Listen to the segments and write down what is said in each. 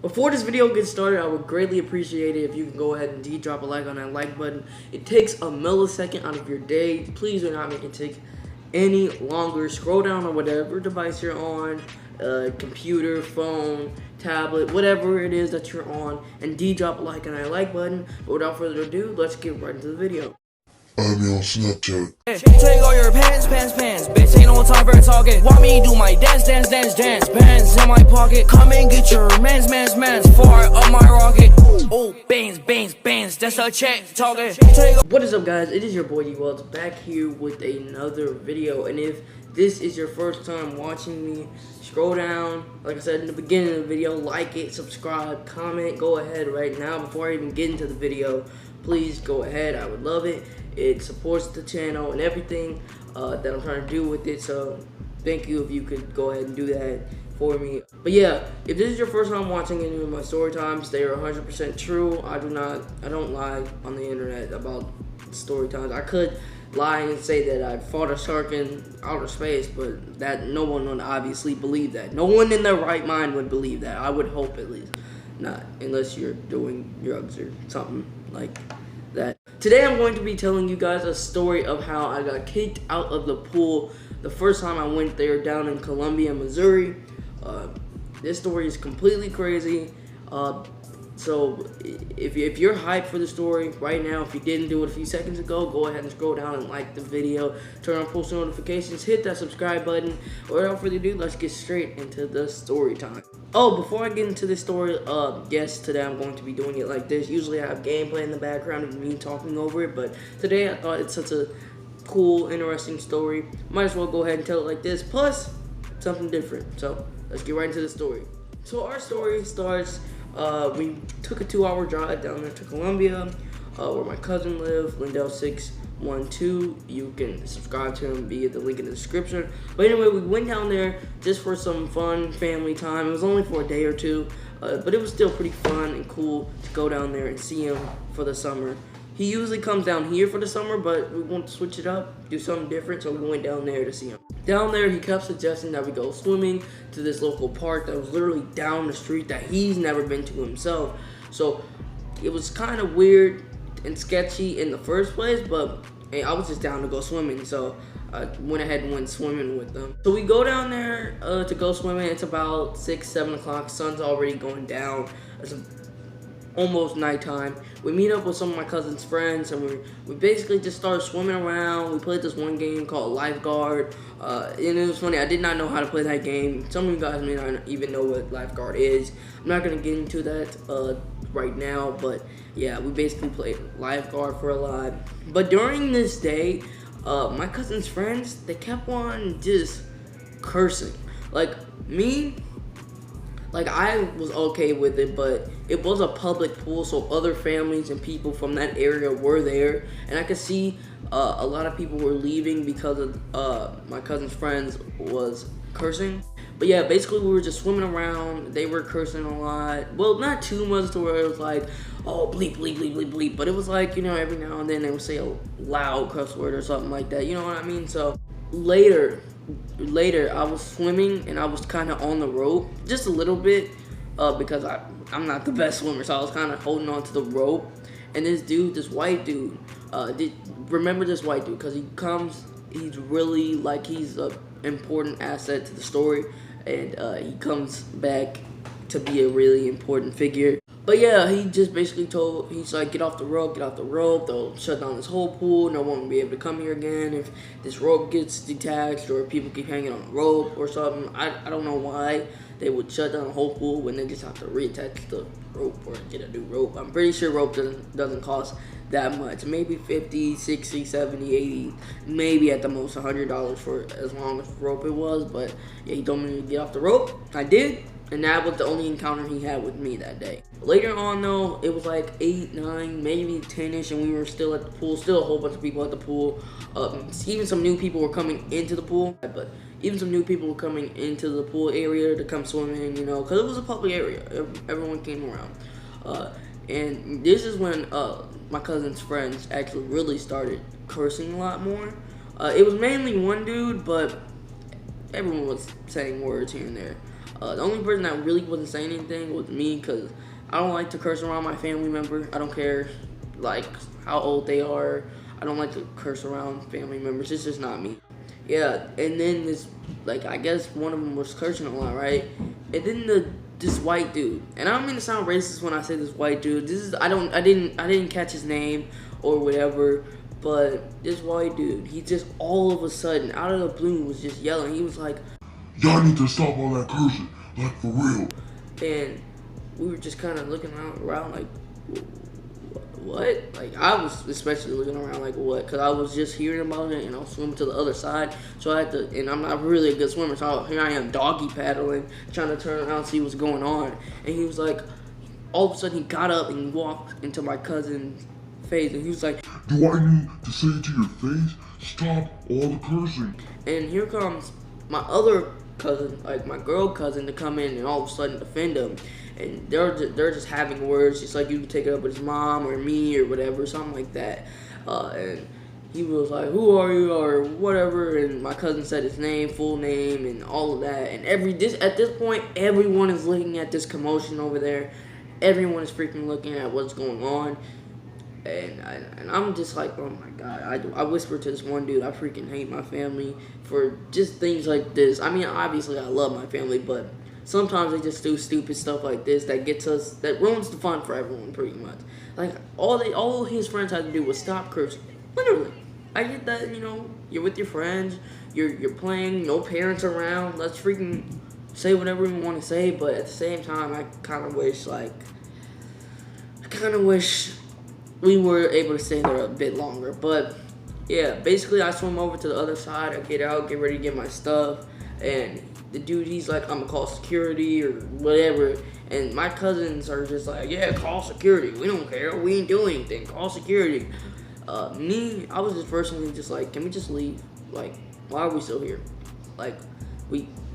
Before this video gets started, I would greatly appreciate it if you can go ahead and drop a like on that like button. It takes a millisecond out of your day. Please do not make it take any longer. Scroll down on whatever device you're on, computer, phone, tablet, whatever it is that you're on, and drop a like on that like button. But without further ado, let's get right into the video. I'm on Snapchat. Take all your pants, bitch, ain't no time for talking. Want me do my dance, bands in my pocket. Come and get your mans, far up my rocket. Oh, bands, that's a check talking. What is up, guys? It is your boy D-Wells back here with another video, and if this is your first time watching me, scroll down, like I said in the beginning of the video, like it, subscribe, comment, go ahead right now before I even get into the video. Please go ahead, I would love it. It supports the channel and everything that I'm trying to do with it, so thank you if you could go ahead and do that for me. But yeah, if this is your first time watching any of my story times, they are 100% true. I don't lie on the internet about story times. I could lie and say that I fought a shark in outer space, but that no one would obviously believe that. No one in their right mind would believe that. I would hope, at least. Not unless you're doing drugs or something like that. Today I'm going to be telling you guys a story of how I got kicked out of the pool the first time I went there down in Columbia, Missouri. This story is completely crazy. So if you're hyped for the story right now, if you didn't do it a few seconds ago, go ahead and scroll down and like the video, turn on post notifications, hit that subscribe button. Without further ado, let's get straight into the story time. Oh, before I get into this story, yes, today I'm going to be doing it like this. Usually I have gameplay in the background of me talking over it, but today I thought it's such a cool, interesting story. Might as well go ahead and tell it like this, plus something different. So let's get right into the story. So our story starts, we took a 2-hour drive down there to Columbia, where my cousin lived, Lindell612. You can subscribe to him via the link in the description. But anyway, we went down there just for some fun family time. It was only for a day or two, but it was still pretty fun and cool to go down there and see him for the summer. He usually comes down here for the summer, but we wanted to switch it up, do something different, so we went down there to see him. Down there, he kept suggesting that we go swimming to this local park that was literally down the street that he's never been to himself. So it was kind of weird and sketchy in the first place, but hey, I was just down to go swimming, so I went ahead and went swimming with them. So we go down there to go swimming. It's about 6, 7 o'clock. Sun's already going down. It's almost nighttime. We meet up with some of my cousin's friends, and we basically just started swimming around. We played this one game called Lifeguard, and it was funny. I did not know how to play that game. Some of you guys may not even know what Lifeguard is. I'm not gonna get into that right now, but yeah, we basically played Lifeguard for a lot. But during this day, my cousin's friends, they kept on just cursing. Like me, like I was okay with it, but it was a public pool, so other families and people from that area were there, and I could see a lot of people were leaving because of my cousin's friends was cursing. But yeah, basically we were just swimming around. They were cursing a lot. Well, not too much to where it was like, oh, bleep, bleep, bleep, bleep, bleep. But it was like, you know, every now and then they would say a loud cuss word or something like that. You know what I mean? So later I was swimming and I was kind of on the rope just a little bit because I'm not the best swimmer, so I was kind of holding on to the rope. And this white dude, remember this white dude, because he's really like, he's an important asset to the story, and he comes back to be a really important figure. But yeah, he just basically he's like, get off the rope, they'll shut down this whole pool, no one will be able to come here again if this rope gets detached or people keep hanging on the rope or something. I don't know why they would shut down the whole pool when they just have to reattach the rope or get a new rope. I'm pretty sure rope doesn't cost that much, maybe 50, 60, 70, 80, maybe at the most $100 for as long as rope it was. But yeah, he told me to get off the rope. I did. And that was the only encounter he had with me that day. Later on, though, it was like 8, 9, maybe 10-ish, and we were still at the pool. Still a whole bunch of people at the pool. Even some new people were coming into the pool. But even some new people were coming into the pool area to come swimming, you know, because it was a public area. Everyone came around. And this is when my cousin's friends actually really started cursing a lot more. It was mainly one dude, but everyone was saying words here and there. The only person that really wasn't saying anything was me, because I don't like to curse around my family member. I don't care, like, how old they are. I don't like to curse around family members. It's just not me. Yeah, and then this, like, I guess one of them was cursing a lot, right? And then this white dude, and I don't mean to sound racist when I say this white dude. I didn't catch his name or whatever, but this white dude, he just all of a sudden, out of the blue, was just yelling. He was like, Y'all need to stop all that cursing, like for real. and we were just kind of looking around like, what? Like, I was especially looking around like, what? Because I was just hearing about it, and I was swimming to the other side. So I had to, and I'm not really a good swimmer, so here I am doggy paddling, trying to turn around and see what's going on. And he was like, all of a sudden he got up and walked into my cousin's face, and he was like, Do I need to say to your face, stop all the cursing? and here comes my other cousin, like my girl cousin, to come in and all of a sudden defend him. And they're just having words, just like you can take it up with his mom or me or whatever, something like that. And he was like, "Who are you?" or whatever. And my cousin said his name, full name, and all of that. And at this point, everyone is looking at this commotion over there. Everyone is freaking looking at what's going on. And I'm just like, oh my god. I whispered to this one dude, I freaking hate my family for just things like this. I mean, obviously I love my family, but sometimes they just do stupid stuff like this that ruins the fun for everyone, pretty much. Like, all his friends had to do was stop cursing. Literally. I get that, you're with your friends, you're playing, no parents around, let's freaking say whatever we want to say, but at the same time, I kind of wish we were able to stay there a bit longer. But yeah, basically I swim over to the other side, I get out, get ready to get my stuff, and the dude, he's like, I'm gonna call security or whatever. And my cousins are just like, yeah, call security. We don't care. We ain't doing anything. Call security. I was just personally just like, can we just leave? Like, why are we still here? Like,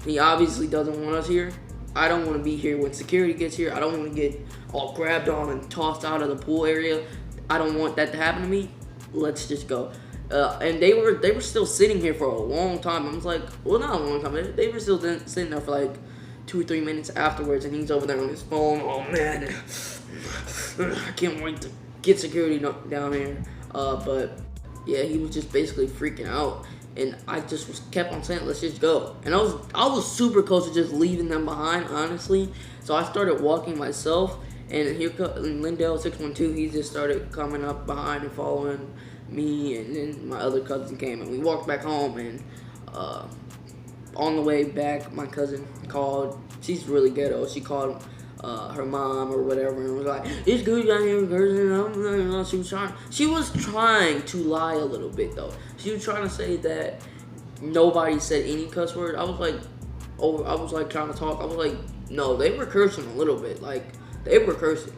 he obviously doesn't want us here. I don't want to be here when security gets here. I don't want to get all grabbed on and tossed out of the pool area. I don't want that to happen to me. Let's just go. And they were still sitting here for a long time. I was like, well, not a long time. They were still sitting there for like 2 or 3 minutes afterwards, and he's over there on his phone. Oh man, I can't wait to get security down here. But yeah, he was just basically freaking out, and I just kept on saying, let's just go. And I was super close to just leaving them behind, honestly. So I started walking myself, and here Lindell 612. He just started coming up behind and following me, and then my other cousin came, and we walked back home. And on the way back, my cousin called. She's really ghetto. She called her mom or whatever, and was like, "This dude down here cursing." She was trying to lie a little bit though. She was trying to say that nobody said any cuss word. I was like trying to talk. I was like, no, they were cursing a little bit. Like, they were cursing,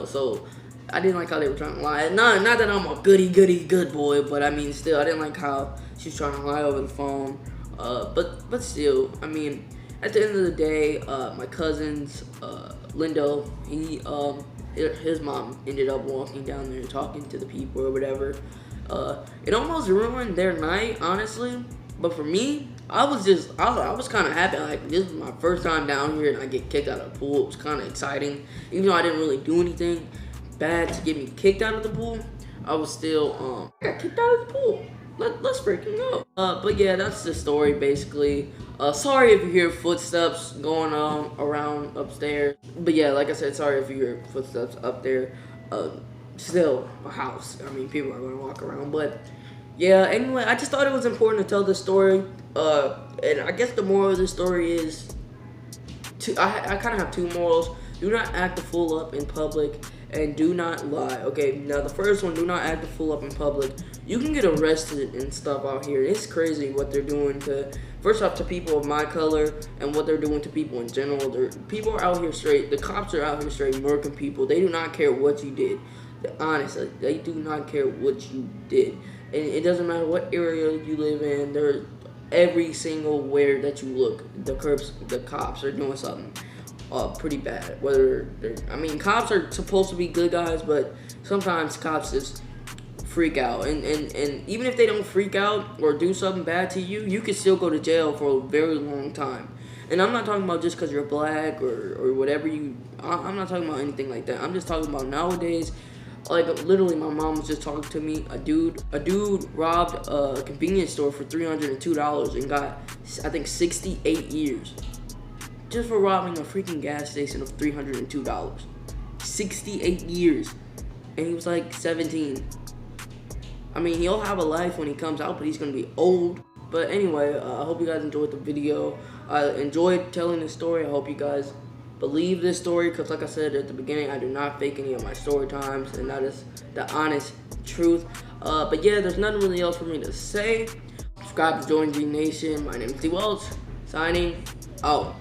so I didn't like how they were trying to lie. Not that I'm a good boy, but I mean, still, I didn't like how she was trying to lie over the phone. But still, I mean, at the end of the day, my cousin's Lindo, his mom ended up walking down there talking to the people or whatever. It almost ruined their night, honestly. But for me, I was kind of happy. Like, this was my first time down here, and I get kicked out of the pool. It was kind of exciting, even though I didn't really do anything bad to get me kicked out of the pool. I was still I got kicked out of the pool. Let's freaking go. But yeah, that's the story basically. Sorry if you hear footsteps going on around upstairs. But yeah, like I said, sorry if you hear footsteps up there. Still a house. I mean, people are gonna walk around. But yeah, anyway, I just thought it was important to tell this story. And I guess the moral of this story is, I kind of have two morals. Do not act a fool up in public, and do not lie. Okay, now the first one, do not act a fool up in public. You can get arrested and stuff out here. It's crazy what they're doing first off, to people of my color, and what they're doing to people in general. People are out here straight. The cops are out here straight murking people. They do not care what you did. Honestly, they do not care what you did. And it doesn't matter what area you live in. There's every single where that you look, the cops are doing something pretty bad. Cops are supposed to be good guys, but sometimes cops just freak out. And even if they don't freak out or do something bad to you, you can still go to jail for a very long time. And I'm not talking about just because you're black or whatever I'm not talking about anything like that. I'm just talking about nowadays. Like, literally, my mom was just talking to me. A dude robbed a convenience store for $302 and got, I think, 68 years. Just for robbing a freaking gas station of $302. 68 years. And he was like 17. I mean, he'll have a life when he comes out, but he's going to be old. But anyway, I hope you guys enjoyed the video. I enjoyed telling this story. I hope you guys believe this story, because like I said at the beginning, I do not fake any of my story times, and that is the honest truth. But yeah, there's nothing really else for me to say. Subscribe to Join G Nation. My name is D Welch, signing out.